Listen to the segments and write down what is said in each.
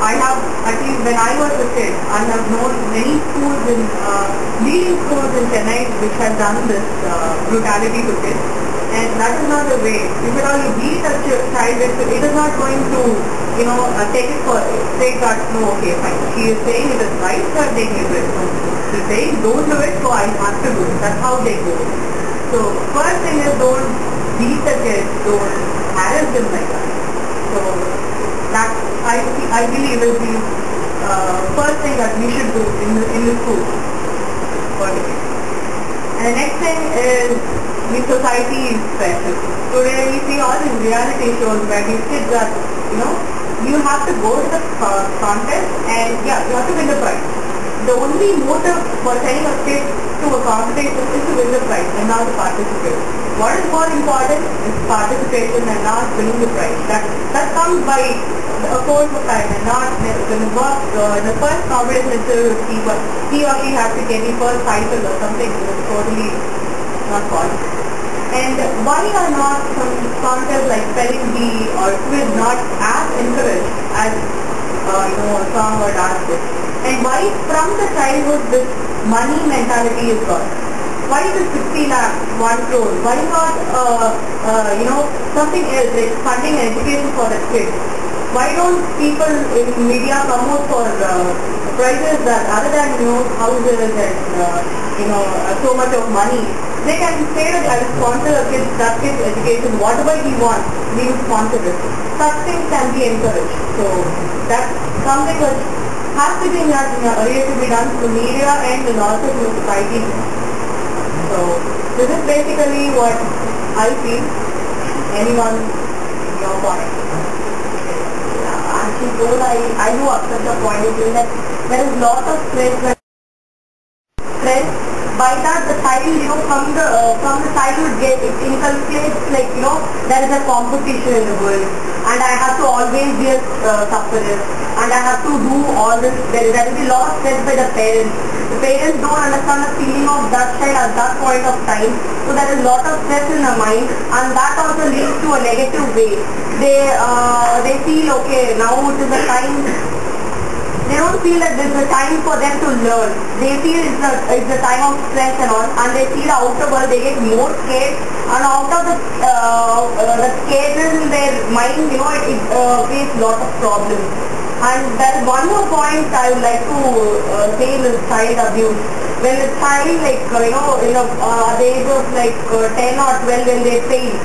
I have, at least when I was a kid, I have known many schools in, leading schools in Chennai which have done this brutality to kids. And that is not the way. If at all you beat a child, it is not going to, take it for, take that, no, okay, fine. She is saying it is right, so I'm taking it. So she's saying don't do it, so I have to do it. That's how they go. So first thing is don't beat the kids, don't harass them like that. So that I believe is the first thing that we should do in the school. And the next thing is the society is special. Today we see all these reality shows where these kids are, you have to go to the contest and you have to win the prize. The only motive for sending a kid to a competition is to win the prize and not to participate. What is more important is participation and not winning the prize. That comes by a course of time and not when you work in the first competition he or she has to get the first title or something. It is totally not possible. And why are not some concepts like spelling bee or quiz not as encouraged as a song or dance is? And why from the childhood this money mentality is got? Why is it 60 lakhs, 1 crore? Why not something else like funding and education for the kids? Why don't people in media promote for prizes that other than houses and so much of money? They can say that I will sponsor a kid's education, whatever he wants, we will sponsor it. Such things can be encouraged. So that's something which has to be done through media and also through society. So this is basically what I feel. Anyone your point? Actually told I do accept the point of view that there is lot of stress. By that the child, from the childhood it inculcates like, there is a competition in the world and I have to always be a sufferer and I have to do all this. There will be a lot of stress by the parents. The parents don't understand the feeling of that child at that point of time. So there is a lot of stress in the mind and that also leads to a negative way. They feel okay, now it is a time. They don't feel that this is a time for them to learn. They feel it's a time of stress and all, and they see the outer world, they get more scared, and out of the scaredness in their mind, it creates lot of problems. And there is one more point I would like to say is child abuse. When the child, at the age of 10 or 12, when they fail,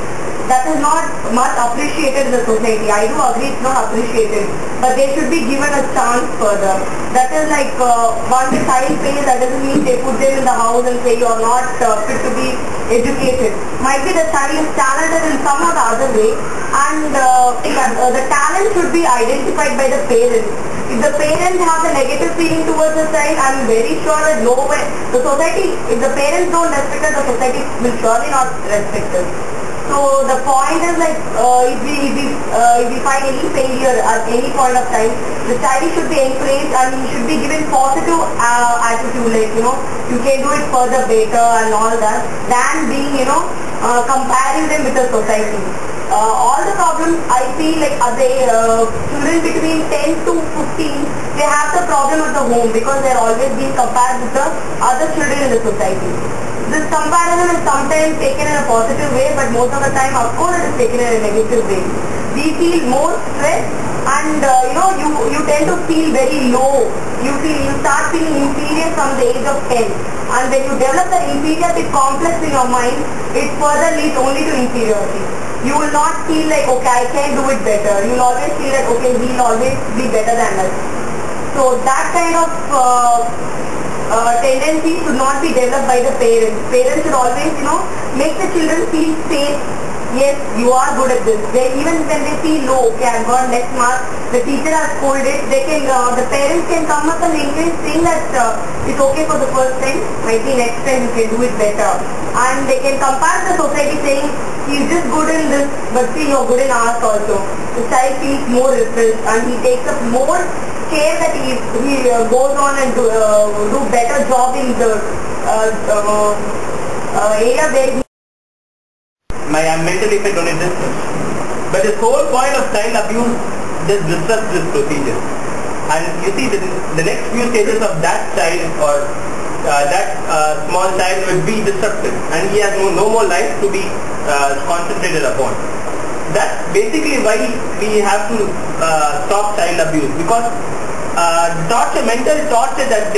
that is not much appreciated in the society. I do agree it's not appreciated, but they should be given a chance further. That is once the child fails, that doesn't mean they put them in the house and say you are not fit to be educated. Might be the child is talented in some or the other way, and the talent should be identified by the parents. If the parents have a negative feeling towards the child, I am very sure that if the parents don't respect us, the society will surely not respect us. So the point is if we find any failure at any point of time, the child should be encouraged and he should be given positive attitude, you can do it further better and all that, than being comparing them with the society. All the problems I feel children between 10 to 15, they have the problem at the home because they are always being compared with the other children in the society. This comparison is sometimes taken in a positive way, but most of the time, of course, it is taken in a negative way. We feel more stress, and you tend to feel very low. You start feeling inferior from the age of 10, and when you develop the inferiority complex in your mind, it further leads only to inferiority. You will not feel like, okay, I can do it better. You will always feel that, okay, we will always be better than us. So that kind of tendency should not be developed by the parents. Parents should always, make the children feel safe. Yes, you are good at this. Even when they feel low, okay, I've got less marks, the teacher has scolded, the parents can come up and encourage saying that it's okay for the first time, maybe next time you can do it better. And they can compare the society saying, he's just good in this, but see, you're good in arts also. The child feels more refreshed and he takes up more care that he goes on and do better job in the area where he I'm mentally fit only this much. But this whole point of child abuse just disrupts this procedure. And you see the next few stages of that child or that small child will be disrupted, and he has no more life to be concentrated upon. That's basically why we have to stop child abuse, because mental torture that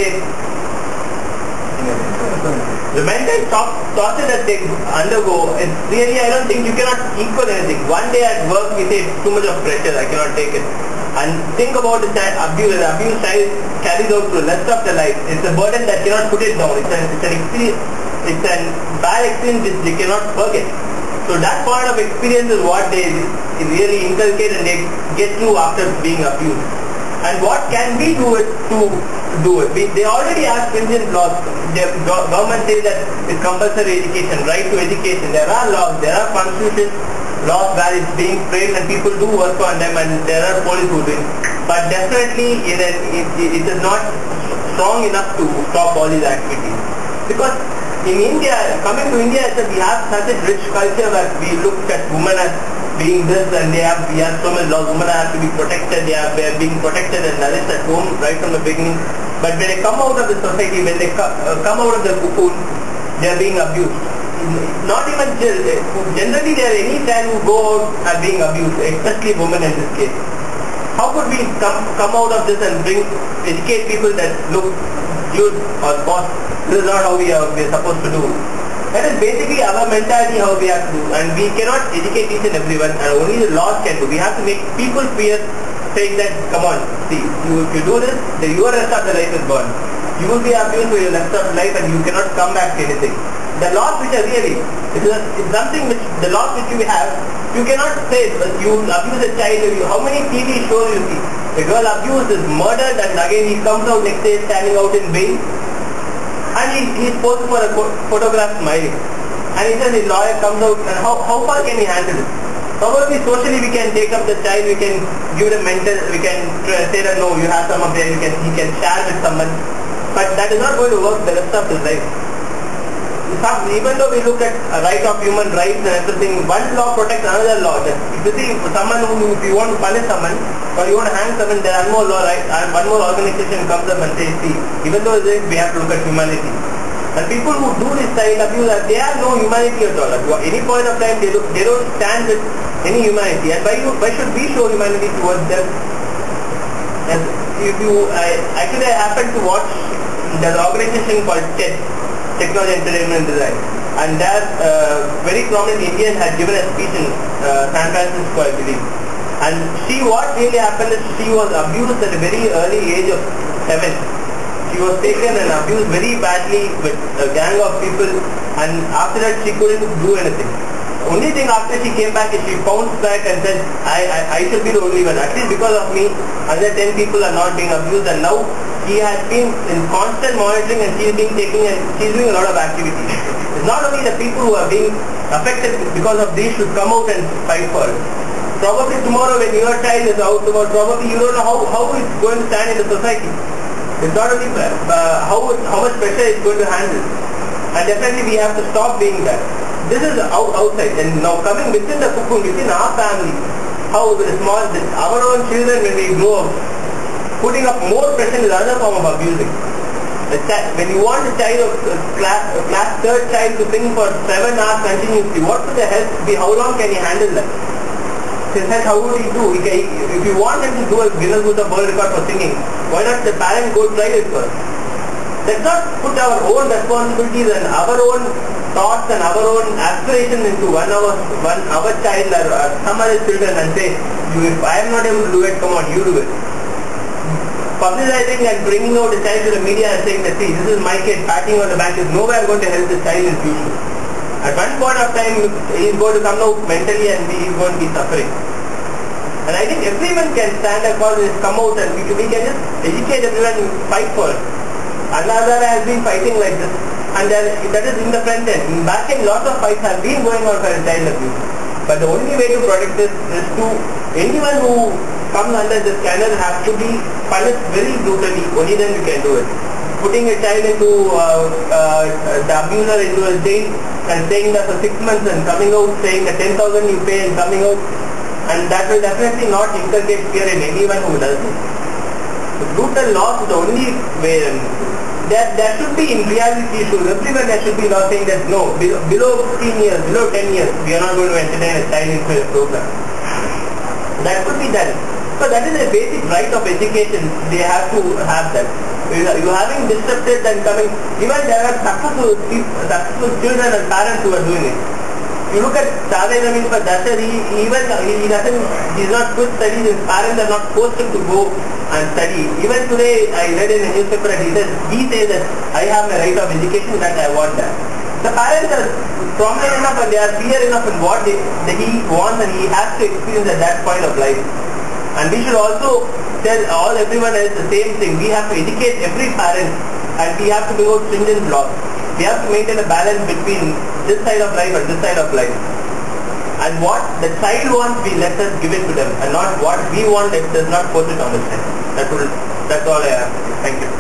the mental torture that they undergo is really, I don't think you cannot equal anything. One day at work we say it's too much of pressure, I cannot take it. And think about the abuse. The abuse child carries out to the rest of their life. It's a burden that cannot put it down. It's a bad experience which they cannot forget. So that part of experience is what they really inculcate and they get through after being abused. And what can we do it to do it? They already have stringent laws. The government says that it's compulsory education, right to education. There are laws, there are constitutional laws where it's being framed and people do work on them, and there are police who do it. But definitely it is not strong enough to stop all these activities. Because in India, coming to India, we have such a rich culture where we look at women as being this, and we have so many laws. Women have to be protected, they are being protected and nourished at home right from the beginning. But when they come out of the society, when they come out of the cocoon, they are being abused. Not even generally there are any child who go out are being abused, especially women in this case. How could we come out of this and educate people that look, dude or boss, this is not how we are supposed to do. That is basically our mentality how we have to do, and we cannot educate each and everyone, and only the laws can do. We have to make people fear, saying that, come on, see, if you do this, then your rest of the life is gone. You will be abused for your rest of life and you cannot come back to anything. The laws which are really, it's something which, the laws which you have, you cannot say, you abuse a child, how many TV shows you see? The girl abused is murdered and again he comes out next day standing out in bail. And he is posed for a photograph smiling. And he says his lawyer comes out, and how far can he handle it? Probably socially we can take up the child, we can give it a mental, we can say that no, you have some of them, he can share with someone. But that is not going to work the rest of his life. Even though we look at a right of human rights and everything, one law protects another law. If you see someone if you want to punish someone or you want to hang someone, there are more law, right? And one more organization comes up and says, see, even though this, we have to look at humanity. And people who do this child abuse, they have no humanity at all. At any point of time, they don't stand with any humanity. And why should we show humanity towards them? And actually I happened to watch the organization called Technology, Entertainment and Design, and that very prominent Indian had given a speech in San Francisco, I believe. And what really happened is she was abused at a very early age of 7. She was taken and abused very badly with a gang of people, and after that she couldn't do anything. Only thing after she came back is she bounced back and said, I should be the only one. At least because of me, other 10 people are not being abused, and now he has been in constant monitoring and she's doing a lot of activities. It's not only the people who are being affected because of this should come out and fight for it. Probably tomorrow when your child is out, probably you don't know how it's going to stand in the society. It's not only how much pressure it's going to handle. And definitely we have to stop being that. This is outside, and now coming within the cocoon, within our family, how our own children when we grow up, putting up more pressure is another form of abusing. When you want a child of class 3rd child to sing for 7 hours continuously, what would the help be? How long can he handle that? He said, how would he do? If you want him to do a Guinness Book of World Record for singing, why not the parent go try it first? Let's not put our own responsibilities and our own thoughts and our own aspirations into one of our child or some other children and say, if I am not able to do it, come on, you do it. Publicizing and bringing out the child to the media and saying that, see, this is my kid, patting on the back is nowhere going to help the child in future. At one point of time, he is going to come out mentally and he is going to be suffering. And I think everyone can stand across this, come out, and we can just educate everyone and fight for it. Another has been fighting like this, and that is in the front end. In back end, lots of fights have been going on for child abuse. But the only way to protect this is to, anyone who comes under this scanner has to be punished very brutally. Only then we can do it. Putting a child into the abuser into a jail and staying there for 6 months and coming out saying that 10,000 you pay and coming out, and that will definitely not inculcate fear in anyone who does it. brutal laws is the only way. There should be, in reality, everywhere there should be law saying that no, below 15 years, below 10 years, we are not going to entertain a child into a program. That could be done. So that is a basic right of education. They have to have that. You having disrupted and coming, even there are successful children and parents who are doing it. You look at Javed Amin for Dasar, he's not good studies, his parents are not forced him to go and study. Even today I read in a newspaper that he says that I have my right of education, that I want that. The parents are prominent enough and they are clear enough in what he wants and he has to experience at that point of life. And we should also tell everyone else the same thing. We have to educate every parent and we have to bring out stringent laws. We have to maintain a balance between this side of life and this side of life. And what the child wants, we let us give it to them, and not what we want, it does not force it on the child. That's all I have. Thank you.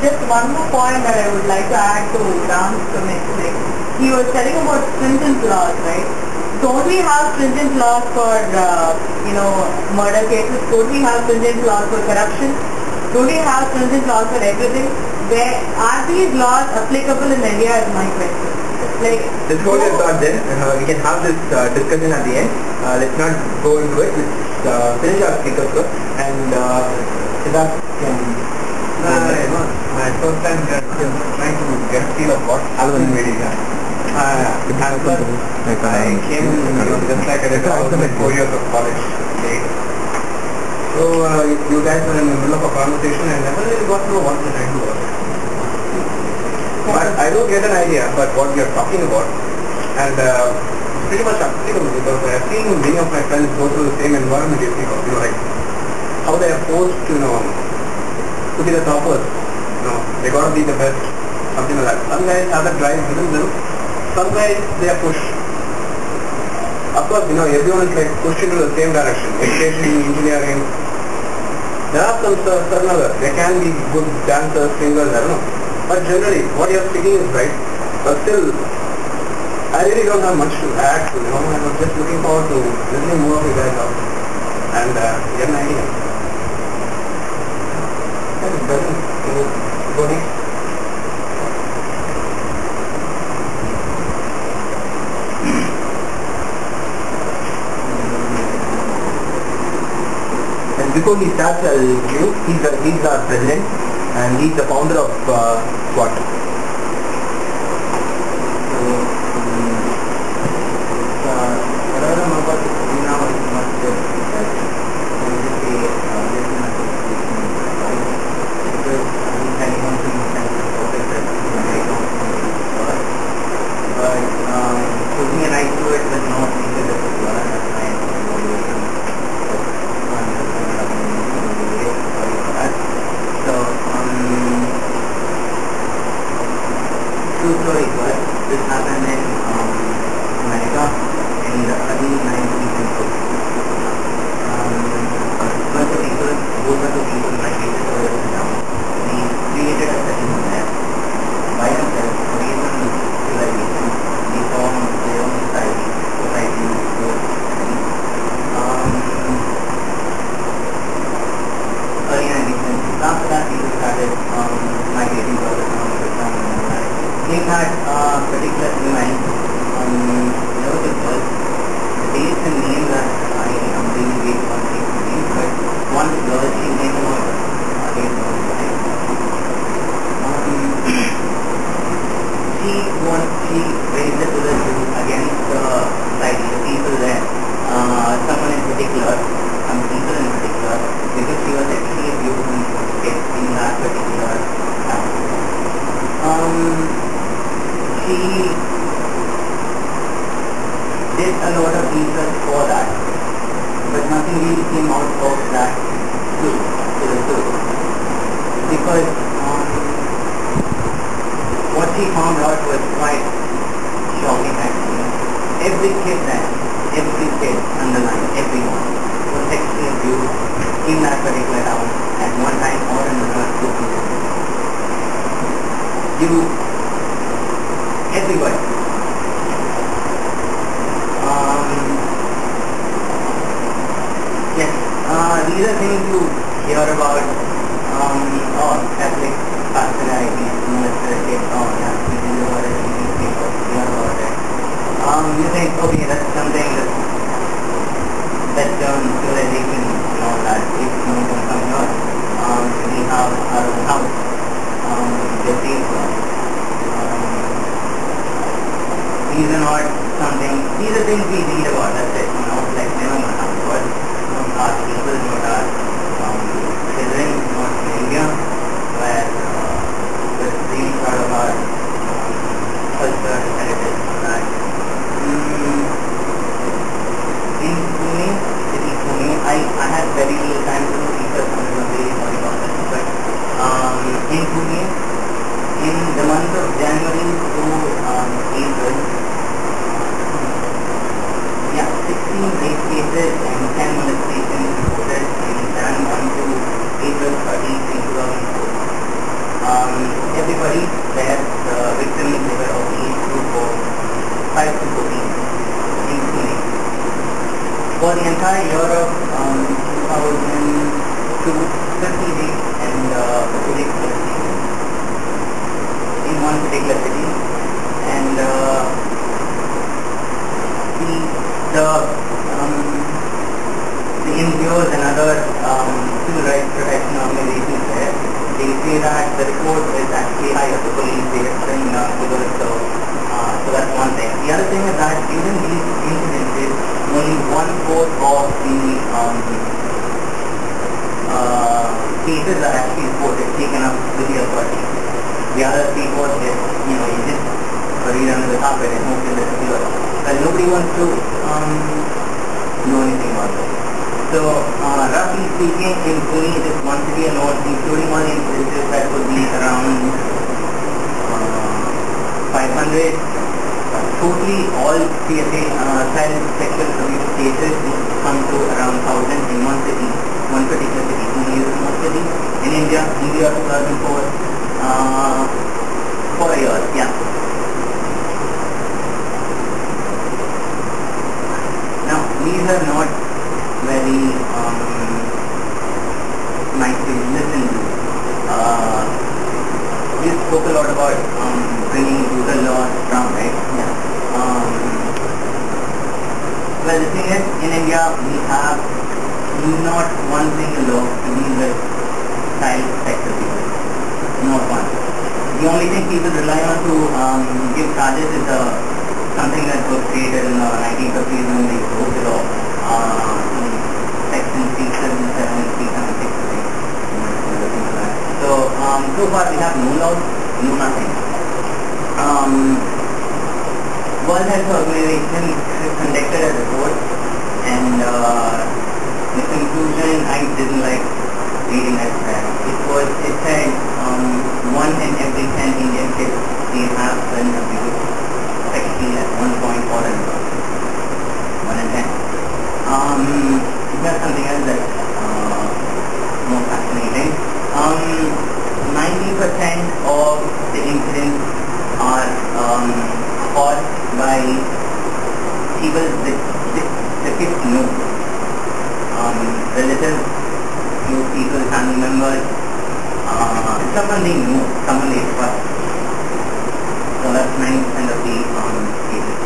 Just one more point that I would like to add to Ram's comment. He was telling about stringent laws, right? Don't we have stringent laws for murder cases? Don't we have stringent laws for corruption? Don't we have stringent laws for everything? Where are these laws applicable in India is my question. Let's hold your thought then. We can have this discussion at the end. Let's not go into it. Let's finish our speakers first. And Sidharth can... my first time trying to get a feel of what happened in Girija. I came just like I did all my 4 years of college. So you guys were in the middle of a conversation and never really got to know what the title was. But I do get an idea about what we are talking about, and it's pretty much applicable because I have seen many of my friends go through the same environment you speak of, like how they are forced to be the toppers, they got to be the best, something like that. Some guys have that drive within them, some guys they are pushed. Of course, everyone is pushed into the same direction, education, engineering. There are some certain others, they can be good dancers, singers, I don't know. But generally, what you are speaking is right. But still, I really don't have much to add to. I was just looking forward to listening more of you guys out and get an idea. Gajan, can you go next? And before he starts, he's our president. And he's the founder of SWAT. These are things you hear about, Catholic pastorality, military, this is what it is, people hear about it. You think, okay, that's something that's civilization, that is going to come here. We have our own house, these are not something, these are things we read about, that's it, like never going to happen to us. Our people, not our children, not in India, where we're really proud of our culture, heritage, and that. In Pune, city Pune, I had very little time to do research on it, I'm really sorry about that, but in Pune, in the month of January to April, 16 rape cases and 10 molestations reported in Jan 1 to April 30, 2004. Everybody there, the victims, they were of age group of 5 to 14 in Pune. For the entire year of 2002, 50 rapes and 50 rape molestations in one particular city, and the NGOs and other civil rights protection organizations there, they say that the report is actually higher. The police, they are saying because so that's one thing. The other thing is that during these incidences, only 1/4 of the cases are actually reported, taken up with the authorities. The other 3/4 just, you just bury it under the carpet and hope it disappears. Well, nobody wants to know anything about it. So, roughly speaking, in Pune, just one city alone, including all the incidences, that would be around 500. Totally, all CSA, child sexual abuse cases come to around 1,000 in one city, one particular city. Pune is the most city. In India 2004, 4 years, yeah. Now, these are not very nice to listen to. We spoke a lot about bringing rural laws down, right? Yeah. Well, the thing is, in India, we have not one single law to deal with child sex abuse. Not one. The only thing people rely on to give charges is something that was created in the 1950s when they wrote the law, section 377, 376, so far we have no laws, no nothing. World Health Organization conducted a report, and the conclusion, I didn't like reading it. It said 1 in every 10 Indian kids, they have been abused sexually at one point or another. 1 in 10. There's something else that's more fascinating. 90% of the incidents are caused by people the kids know. Relatives, close people, family members, someone they know, someone they trust. So that's 90% of the cases.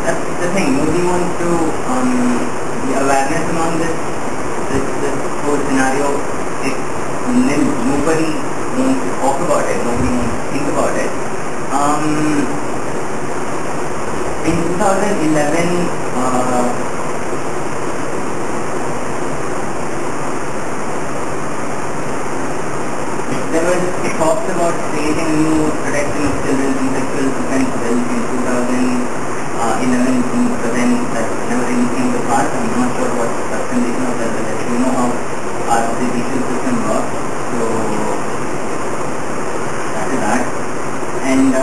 That's the thing. Nobody wants to the awareness among this whole scenario. Nobody wants to talk about it. Nobody wants to think about it. In 2011, there was talks about creating new protection of children from sexual offense bills in 2011, but then that never really came to pass. I'm not sure what the condition of that is. You know how our judicial system works, so that is that. And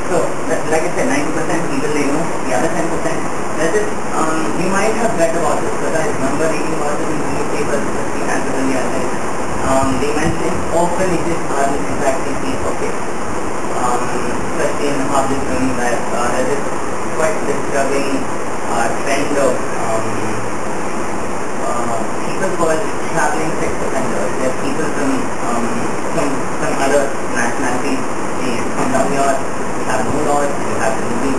so, like I said, 90% people they know, the other 10%, that is, you might have read about this, but I remember reading about it in the newspapers, especially National. They often it is hard to exactly see, okay, especially in the public room, that there is quite disturbing trend of people called traveling sex offenders. There are people from other nationalities. They come down here, we have no laws, we have to do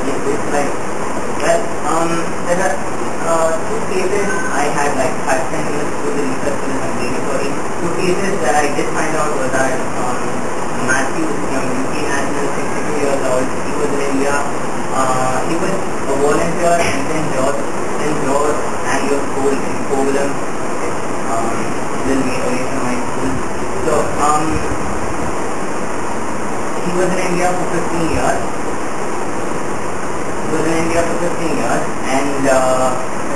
it's like, well, there are two cases I had like 5-10 minutes to the research for this ambulatory. Two cases that I did find out was that Matthew, young UK national, 62 years old, he was in India. He was a volunteer in St. George and he was school in Kovalam. It's little way away from my school. So he was in India for 15 years. And the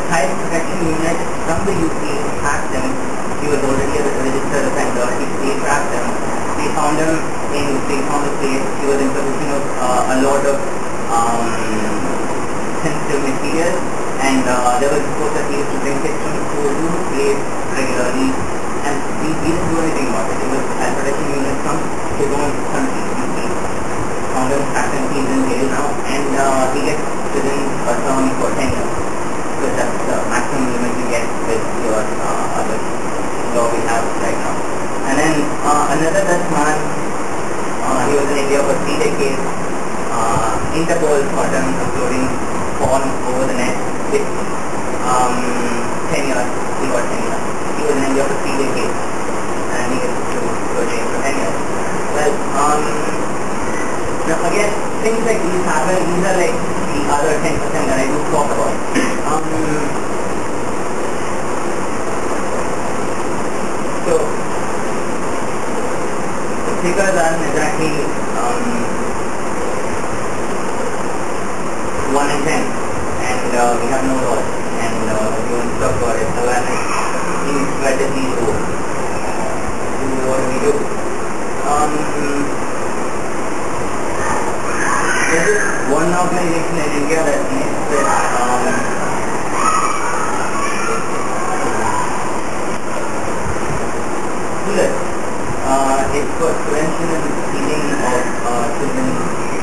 Child Protection Unit from the UK tracked him. He was already a registered offender. They tracked him. They found the place. He was in possession of a lot of sensitive material, and there was reports that he used to bring it from school to the place regularly, and he didn't do anything about it. It was Child Protection Unit from his own country, UK. Found him tracked and he's in jail now, and he gets within a term for 10 years. So that's the maximum limit you get with your other law we have right now. And then another Dutch man, he was in India for 3 decades. Interpol caught him uploading porn over the net with 10 years. He got 10 years. He was in India for 3 decades, and he gets to go jail for 10 years. Well, now again, things like these happen. These are like the other 10% that I do talk about. So the figures aren't exactly 1 in 10, and we have no laws, and we want to talk about it. Awareness is strategy to do what we do. There is one organization in India that makes this it's for prevention and healing of children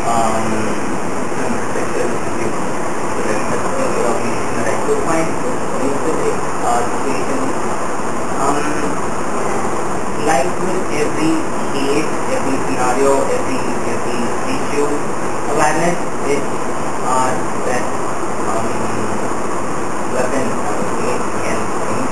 from sexual abuse. So that's the organization that I could find specific situations. Like with every case, every scenario, every issue, awareness is our best weapon, I would say, against things.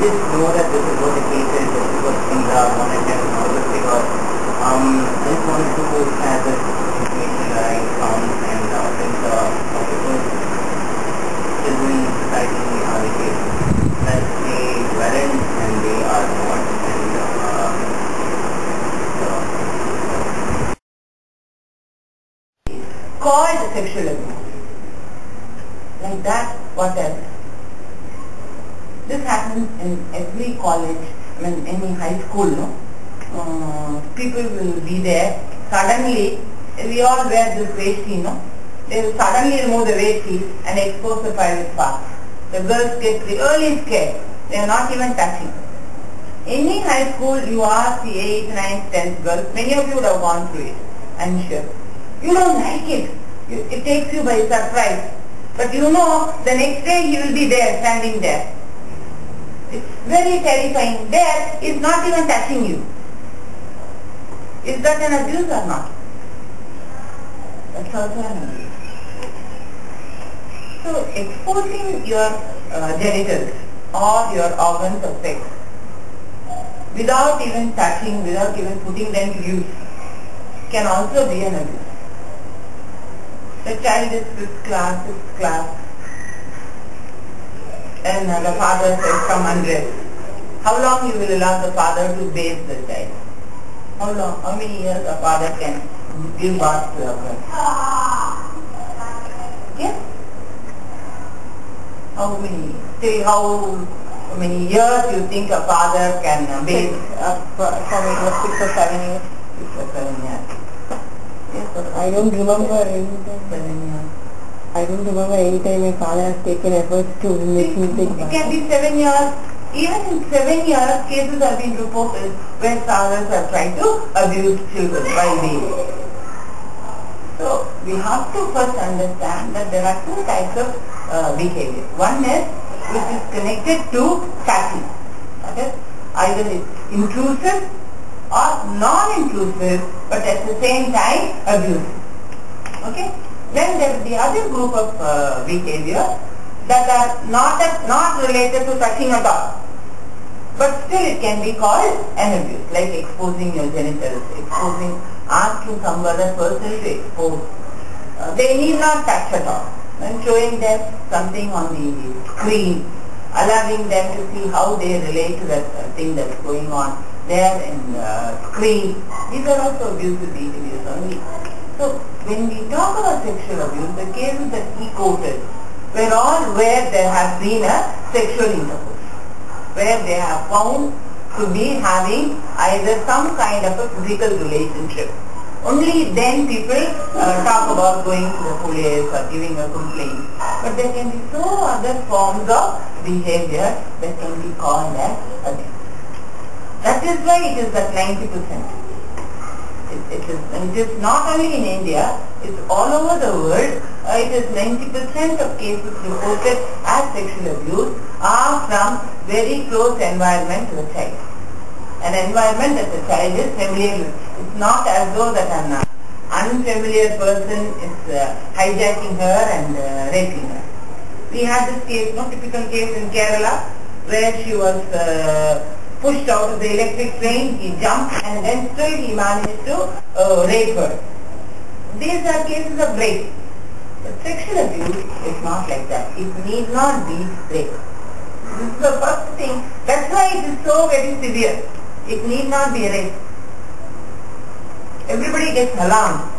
Just know that this is what the case is, this is what things are, one and ten, all this, because I just wanted to share this information that I found, and since multiple children in society are the case that they weren't and they are not, and called sexual abuse. Like that, what else? This happens in every college, I mean any high school, no? People will be there, suddenly, we all wear this vesti, no? They will suddenly remove the vesti and expose the private parts. The girls get really scared. They are not even touching. Any high school, you ask the 8th, 9th, 10th girls, many of you would have gone through it, I'm sure. You don't like it. It takes you by surprise. But you know, the next day he will be there, standing there. It's very terrifying. There is not even touching you. Is that an abuse or not? That's also an abuse. So exposing your genitals or your organs of sex without even touching, without even putting them to use can also be an abuse. The child is 5th class, and the father says, come undress. How long you will allow the father to bathe the child? How long? How many years a father can give birth to a girl? Yeah? How many? Say how many years you think a father can bathe? For me it was 6 or 7 years. 6 or 7 years. Yes, I don't remember any time. 7 years. I don't remember any time my father has taken efforts to make me take It bath. can be 7 years, Even in 7 years, cases have been reported where fathers have tried to abuse children while babies. So we have to first understand that there are two types of behavior. One is which is connected to touching. That is, either it's intrusive or non-intrusive, but at the same time abusive. Okay? Then there is the other group of behavior that are not related to touching at all. But still it can be called an abuse, like exposing your genitals, asking some other person to expose. They need not touch at all. And showing them something on the screen, allowing them to see how they relate to that thing that's going on there in the screen. These are also abusive behaviors only. So when we talk about sexual abuse, the cases that he quoted were all where there has been a sexual intercourse, where they have found to be having either some kind of a physical relationship. Only then people talk about going to the police or giving a complaint. But there can be so other forms of behavior that can be called as abuse. That is why it is at 90%. It is not only in India, it's all over the world. It is 90% of cases reported as sexual abuse are from very close environment to the child. An environment that the child is familiar with. It's not as though that an unfamiliar person is hijacking her and raping her. We had this case, typical case in Kerala, where she was pushed out of the electric train, he jumped and then still he managed to rape her. These are cases of rape. But sexual abuse is not like that. It need not be rape. This is the first thing. That's why it is so very severe. It need not be rape. Everybody gets alarmed.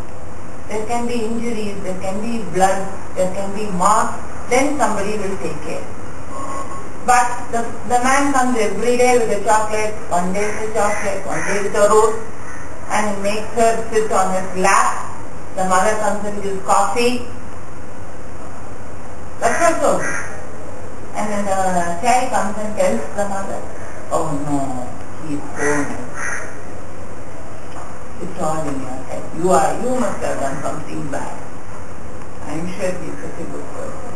There can be injuries, there can be blood, there can be marks, then somebody will take care. But the man comes every day with a chocolate, one day with a chocolate, one day with a rose, and makes her sit on his lap. The mother comes and gives coffee. That's also. And then the child comes and tells the mother, oh no, he is so nice. It's all in your head. You must have done something bad. I am sure he is such a good person.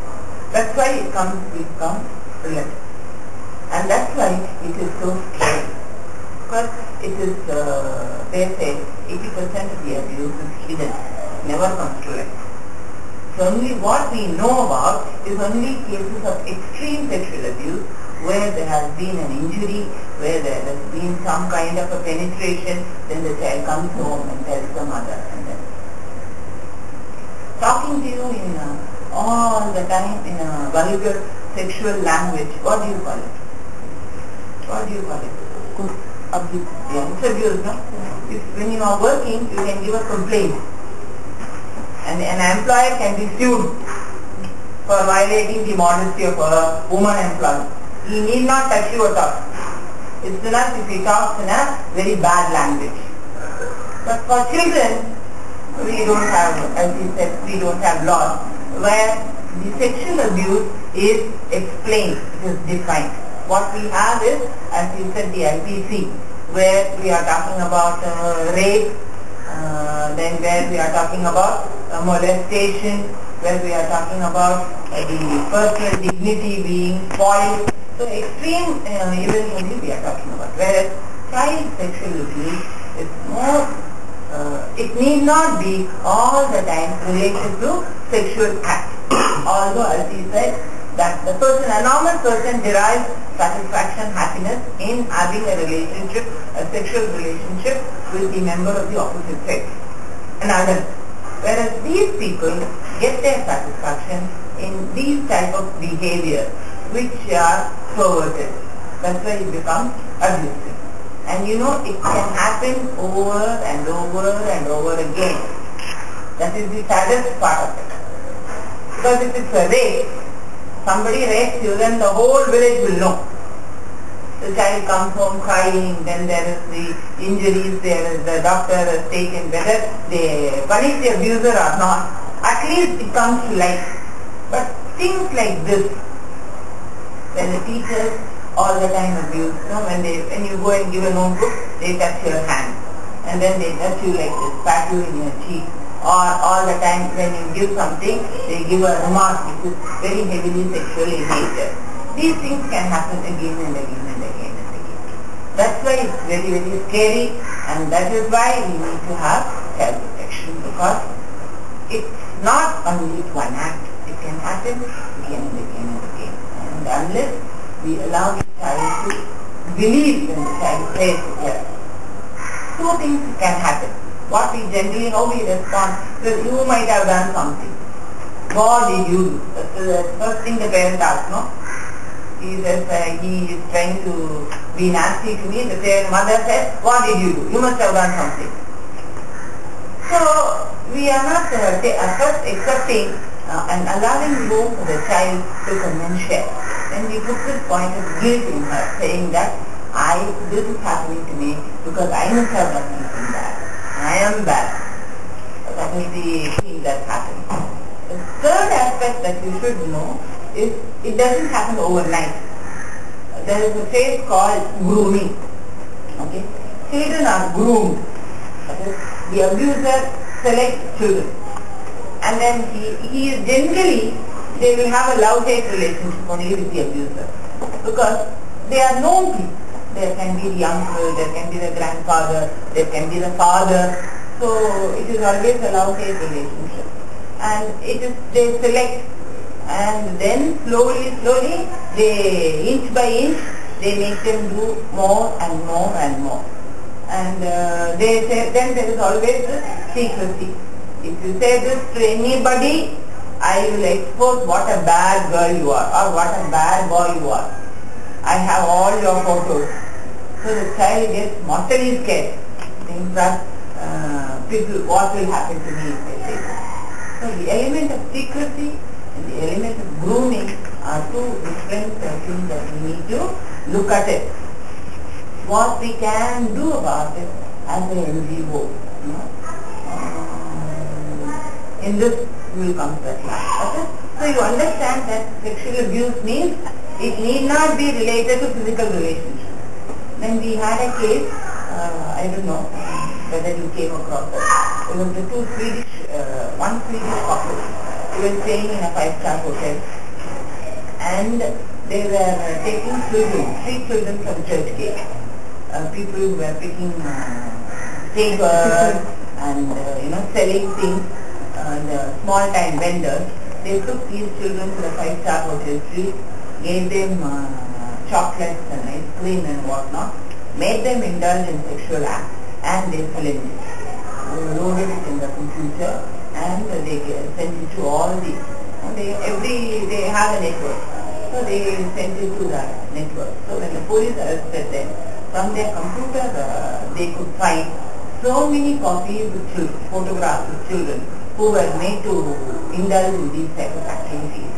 That's why it becomes relative. And that's why it is so scary. Because it is, they say, 80% of the abuse is hidden. It never comes to light. So only what we know about is only cases of extreme sexual abuse where there has been an injury, where there has been some kind of a penetration, then the child comes home and tells the mother. And then talking to you in all the time in a vulgar sexual language, what do you call it? What do you call it? Abuse. Yeah, it's abuse, no? When you are working, you can give a complaint. And an employer can be sued for violating the modesty of a woman employee. He need not touch you at all. It's enough if he talks in a very bad language. But for children, we don't have, as he said, we don't have laws where the sexual abuse is explained, it is defined. What we have is, as he said, the IPC, where we are talking about rape, then where we are talking about molestation, where we are talking about the personal dignity being spoiled. So extreme events only we are talking about. Whereas child sexual abuse is more, it need not be all the time related to sexual act. Although, as he said, that the person, a normal person derives satisfaction, happiness in having a relationship, a sexual relationship with the member of the opposite sex, an adult. Whereas these people get their satisfaction in these type of behavior which are perverted. That's why it becomes abusive. And you know, it can happen over and over and over again. That is the saddest part of it. Because if it's a rape, somebody rapes you, then the whole village will know. The child comes home crying, then there is the injuries, there is the doctor has taken, whether they punish the abuser or not, at least it comes to light. But things like this, when the teachers all the time abuse. When you go and give a notebook, they touch your hand, and then they touch you like this, pat you in your cheek. Or all the time when you give something, they give a remark which is very heavily sexually nature. These things can happen again and again and again and again. That's why it's very, very scary, and that is why we need to have child protection, because it's not only one act. It can happen again and again and again. And unless we allow the child to believe when the child says yes, two things can happen. What we generally, how we respond, because you might have done something. What did you do? That's the first thing the parent asks, no? He says, he is trying to be nasty to me. The mother says, what did you do? You must have done something. So, we are not first accepting and allowing room for the child to come and share. Then we put this point of guilt in her, saying that this is happening to me because I must have done something bad. I am bad. That is the thing that's happening. The third aspect that you should know is it doesn't happen overnight. There is a phase called grooming. Okay? Children are groomed. That is, the abuser selects children. And then he is generally, they will have a love-hate relationship only with the abuser. Because they are known people. There can be the uncle, there can be the grandfather, there can be the father. So it is always a love-hate relationship. And they select, and then slowly, they inch by inch, they make them do more and more and more. And they say, then there is always the secrecy. If you say this to anybody, I will expose what a bad girl you are or what a bad boy you are. I have all your photos. So the child gets mortally scared. Thinks that what will happen to me if I say this. So the element of secrecy and the element of grooming are two different things that we need to look at it. What we can do about it as an NGO. In this we will come to that last. Okay? So you understand that sexual abuse means it need not be related to physical relationship. Then we had a case, I don't know whether you came across it. It was the one Swedish couple. They were staying in a 5-star hotel, and they were taking children, 3 children from church gate. People who were picking papers and selling things, the small time vendors. They took these children to the 5-star hotel street, gave them chocolates and ice cream and whatnot, made them indulge in sexual acts, and they filmed it. They loaded it in the computer, and they sent it to all the, they have a network, so they sent it to the network. So when the police arrested them, from their computer they could find so many copies with photographs of children who were made to indulge in these type of activities.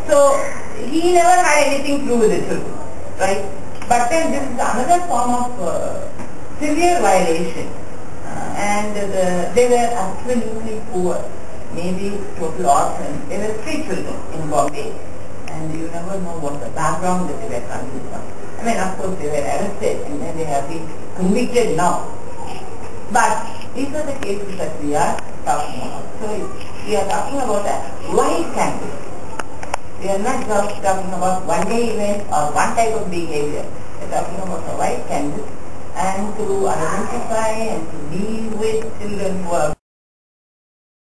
So he never had anything to do with the children. Right? But then this is another form of severe violation, and they were absolutely poor, maybe total orphans. They were 3 children in Bombay, and you never know what the background that they were coming from. I mean, of course they were arrested and then they have been convicted now. But these are the cases that we are talking about. So we are talking about a wide canvas. We are not just talking about one-day event or one type of behavior. We are talking about a wide canvas, and to identify and to deal with children who are